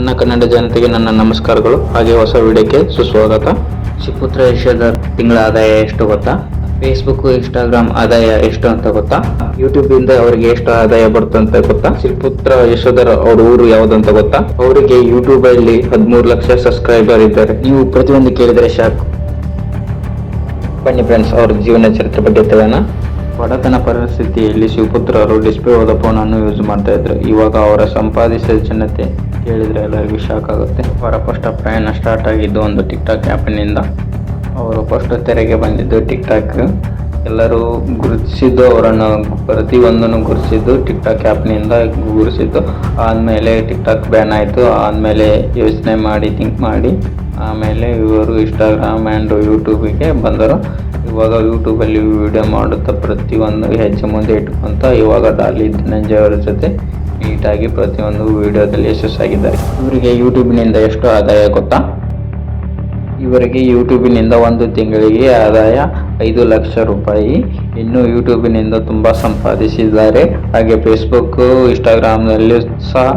ನನ್ನ ಕನ್ನಡ ಜನತೆಗೆ ನನ್ನ ನಮಸ್ಕಾರಗಳು. ಹಾಗೆ ಹೊಸ ವಿಡಿಯೋಕ್ಕೆ ಸುಸ್ವಾಗತ. ಶಿವಪುತ್ರ ಯಶೋಧರ್ ತಿಂಗಳ ಆದಾಯ ಎಷ್ಟು ಗೊತ್ತಾ? ಫೇಸ್ಬುಕ್, ಇನ್ಸ್ಟಾಗ್ರಾಮ್ ಆದಾಯ ಎಷ್ಟು ಅಂತ ಗೊತ್ತಾ? ಯೂಟ್ಯೂಬ್ ಇಂದ ಅವರಿಗೆ ಎಷ್ಟು ಆದಾಯ ಬರುತ್ತಂತ ಗೊತ್ತಾ? ಶಿವಪುತ್ರ ಯಶೋಧರ್ ಅವ್ರ ಊರು ಯಾವ್ದಂತ ಗೊತ್ತಾ? ಅವರಿಗೆ ಯೂಟ್ಯೂಬ್ ಅಲ್ಲಿ 13 ಲಕ್ಷ ಸಬ್ಸ್ಕ್ರೈಬರ್ ಇದ್ದಾರೆ. ನೀವು ಪ್ರತಿಯೊಂದು ಕೇಳಿದರೆ ಶಾಕ್. ಬನ್ನಿ ಫ್ರೆಂಡ್ಸ್, ಅವ್ರ ಜೀವನ ಚರಿತ್ರೆ ಬಗ್ಗೆ ತಿಳಿಯೋಣ. ಬಡತನ ಪರಿಸ್ಥಿತಿಯಲ್ಲಿ ಶಿವಪುತ್ರ ಅವರು ಡಿಸ್ಪ್ಲೇ ಹೋದ ಫೋನ್ ಅನ್ನು ಯೂಸ್ ಮಾಡ್ತಾ ಇದ್ರು. ಇವಾಗ ಅವರ ಸಂಪಾದಿಸಿದ ಜನತೆ ಕೇಳಿದ್ರೆ ಎಲ್ಲರಿಗೂ ಶಾಕ್ ಆಗುತ್ತೆ. ಅವರ ಫಸ್ಟ್ ಪ್ರಯಾಣ ಸ್ಟಾರ್ಟ್ ಆಗಿದ್ದು ಒಂದು ಟಿಕ್ಟಾಕ್ ಆ್ಯಪ್ನಿಂದ. ಅವರು ಫಸ್ಟ್ ತೆರೆಗೆ ಬಂದಿದ್ದು ಟಿಕ್ಟಾಕ್. ಎಲ್ಲರೂ ಗುರುತಿಸಿದ್ದು, ಅವರನ್ನು ಪ್ರತಿಯೊಂದನ್ನು ಗುರುತಿಸಿದ್ದು ಟಿಕ್ಟಾಕ್ ಆ್ಯಪ್ನಿಂದ ಗುರುತಿಸಿದ್ದು. ಆದಮೇಲೆ ಟಿಕ್ಟಾಕ್ ಬ್ಯಾನ್ ಆಯಿತು. ಆದಮೇಲೆ ಯೋಚನೆ ಮಾಡಿ ಥಿಂಕ್ ಮಾಡಿ ಆಮೇಲೆ ಇವರು ಇನ್ಸ್ಟಾಗ್ರಾಮ್ ಆ್ಯಂಡ್ ಯೂಟ್ಯೂಬಿಗೆ ಬಂದರು. ಇವಾಗ ಯೂಟ್ಯೂಬಲ್ಲಿ ವಿಡಿಯೋ ಮಾಡುತ್ತಾ ಪ್ರತಿಯೊಂದು ಹೆಜ್ಜೆ ಮುಂದೆ ಇಟ್ಕೊಂತ ಇವಾಗ ಡಾಲಿ ಧನಂಜಯ ಅವರ ಜೊತೆ ನೀಟಾಗಿ ಪ್ರತಿಯೊಂದು ವಿಡಿಯೋದಲ್ಲಿ ಯಶಸ್ಸಾಗಿದ್ದಾರೆ. ಇವರಿಗೆ ಯೂಟ್ಯೂಬಿನಿಂದ ಎಷ್ಟು ಆದಾಯ ಗೊತ್ತಾ? ಇವರಿಗೆ ಯೂಟ್ಯೂಬಿನಿಂದ ಒಂದು ತಿಂಗಳಿಗೆ ಆದಾಯ 5 ಲಕ್ಷ ರೂಪಾಯಿ. ಇನ್ನು ಯೂಟ್ಯೂಬಿನಿಂದ ತುಂಬ ಸಂಪಾದಿಸಿದ್ದಾರೆ. ಹಾಗೆ ಫೇಸ್ಬುಕ್, ಇನ್ಸ್ಟಾಗ್ರಾಮ್ನಲ್ಲಿ ಸಹ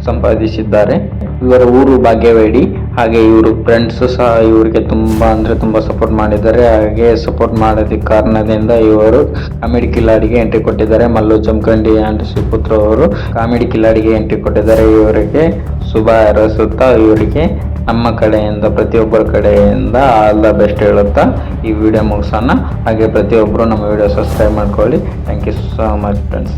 ಸಂಪಾದಿಸಿದ್ದಾರೆ. ಇವರ ಊರು ಭಾಗ್ಯವಾಡಿ. ಹಾಗೆ ಇವರು ಫ್ರೆಂಡ್ಸ್ ಸಹ ಇವರಿಗೆ ತುಂಬ ಸಪೋರ್ಟ್ ಮಾಡಿದ್ದಾರೆ. ಹಾಗೆ ಸಪೋರ್ಟ್ ಮಾಡೋದಕ್ಕೆ ಕಾರಣದಿಂದ ಇವರು ಕಾಮಿಡಿ ಕಿಲಾಡಿಗೆ ಎಂಟ್ರಿ ಕೊಟ್ಟಿದ್ದಾರೆ. ಮಲ್ಲು ಜಮಖಂಡಿ ಆ್ಯಂಡ್ ಶಿವಪುತ್ರ ಅವರು ಕಾಮಿಡಿ ಕಿಲಾಡಿಗೆ ಎಂಟ್ರಿ ಕೊಟ್ಟಿದ್ದಾರೆ. ಇವರಿಗೆ ಶುಭ ಹಾರೈಸುತ್ತಾ ಇವರಿಗೆ ನಮ್ಮ ಕಡೆಯಿಂದ, ಪ್ರತಿಯೊಬ್ಬರ ಕಡೆಯಿಂದ ಆಲ್ ದ ಬೆಸ್ಟ್ ಹೇಳುತ್ತಾ ಈ ವಿಡಿಯೋ ಮುಗಿಸೋಣ. ಹಾಗೆ ಪ್ರತಿಯೊಬ್ಬರು ನಮ್ಮ ವಿಡಿಯೋ ಸಬ್ಸ್ಕ್ರೈಬ್ ಮಾಡ್ಕೊಳ್ಳಿ. Thank you so much friends.